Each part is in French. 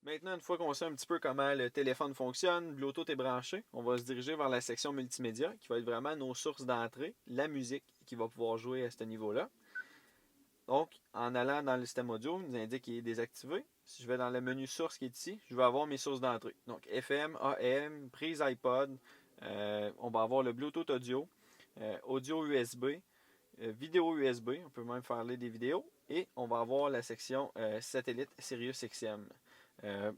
Maintenant, une fois qu'on sait un petit peu comment le téléphone fonctionne, Bluetooth est branché, on va se diriger vers la section multimédia qui va être vraiment nos sources d'entrée, la musique qui va pouvoir jouer à ce niveau-là. Donc, en allant dans le système audio, il nous indique qu'il est désactivé. Si je vais dans le menu source qui est ici, je vais avoir mes sources d'entrée. Donc, FM, AM, prise iPod, on va avoir le Bluetooth audio, audio USB, vidéo USB, on peut même faire des vidéos, et on va avoir la section satellite Sirius XM. Euh,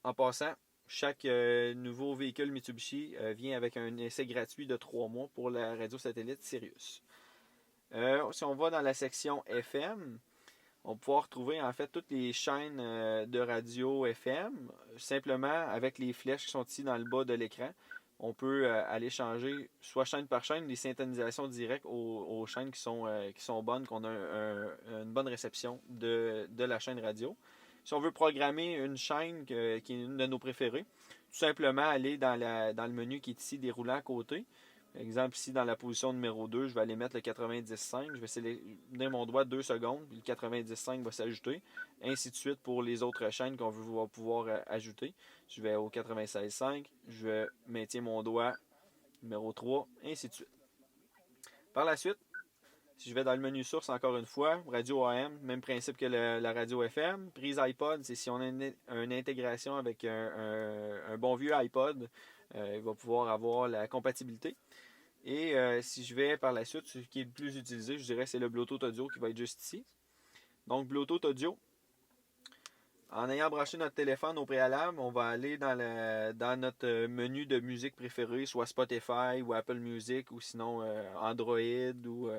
En passant, chaque nouveau véhicule Mitsubishi vient avec un essai gratuit de 3 mois pour la radio satellite Sirius. Si on va dans la section FM, on va pouvoir retrouver en fait toutes les chaînes de radio FM, simplement avec les flèches qui sont ici dans le bas de l'écran. On peut aller changer soit chaîne par chaîne des syntonisations directes aux chaînes qui sont bonnes, qu'on a une bonne réception de la chaîne radio. Si on veut programmer une chaîne qui est une de nos préférées, tout simplement aller dans le menu qui est ici déroulant à côté. Par exemple, ici dans la position numéro 2, je vais aller mettre le 90.5. Je vais sélectionner mon doigt 2 secondes, puis le 90.5 va s'ajouter. Ainsi de suite pour les autres chaînes qu'on va pouvoir ajouter. Je vais au 96.5, je maintiens mon doigt numéro 3, ainsi de suite. Par la suite, si je vais dans le menu source encore une fois, radio AM, même principe que la radio FM. Prise iPod, c'est si on a une intégration avec un bon vieux iPod, il va pouvoir avoir la compatibilité. Et si je vais par la suite, ce qui est le plus utilisé, je dirais, c'est le Bluetooth audio qui va être juste ici. Donc, Bluetooth audio, en ayant branché notre téléphone au préalable, on va aller dans notre menu de musique préférée, soit Spotify ou Apple Music ou sinon Android ou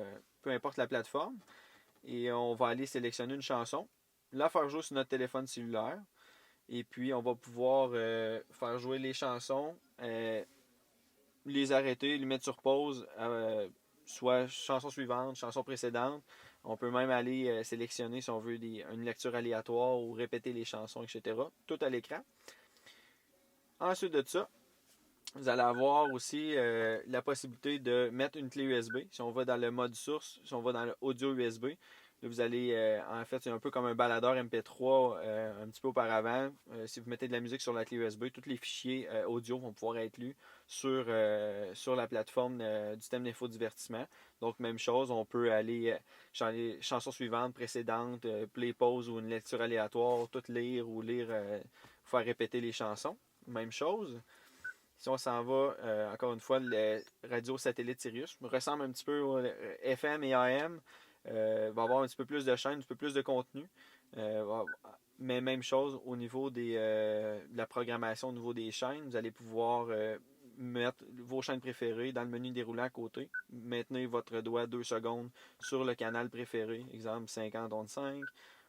peu importe la plateforme. Et on va aller sélectionner une chanson, la faire jouer sur notre téléphone cellulaire. Et puis, on va pouvoir faire jouer les chansons, les arrêter, les mettre sur pause, soit chanson suivante, chanson précédente. On peut même aller sélectionner si on veut une lecture aléatoire ou répéter les chansons, etc. Tout à l'écran. Ensuite de ça, vous allez avoir aussi la possibilité de mettre une clé USB. Si on va dans le mode source, si on va dans l'audio USB, là, vous allez, en fait, c'est un peu comme un baladeur MP3 un petit peu auparavant. Si vous mettez de la musique sur la clé USB, tous les fichiers audio vont pouvoir être lus sur la plateforme du système d'infodivertissement. Donc, même chose, on peut aller changer chanson suivante, précédente, play pause ou une lecture aléatoire, tout lire ou lire, faire répéter les chansons. Même chose. Si on s'en va, encore une fois, le radio satellite Sirius ressemble un petit peu au FM et AM. Va avoir un petit peu plus de chaînes, un petit peu plus de contenu. Euh, mais même chose au niveau de la programmation, au niveau des chaînes. Vous allez pouvoir mettre vos chaînes préférées dans le menu déroulant à côté. Maintenez votre doigt 2 secondes sur le canal préféré. Exemple 50-5.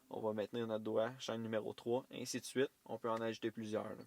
On va maintenir notre doigt, chaîne numéro 3, ainsi de suite. On peut en ajouter plusieurs. Là.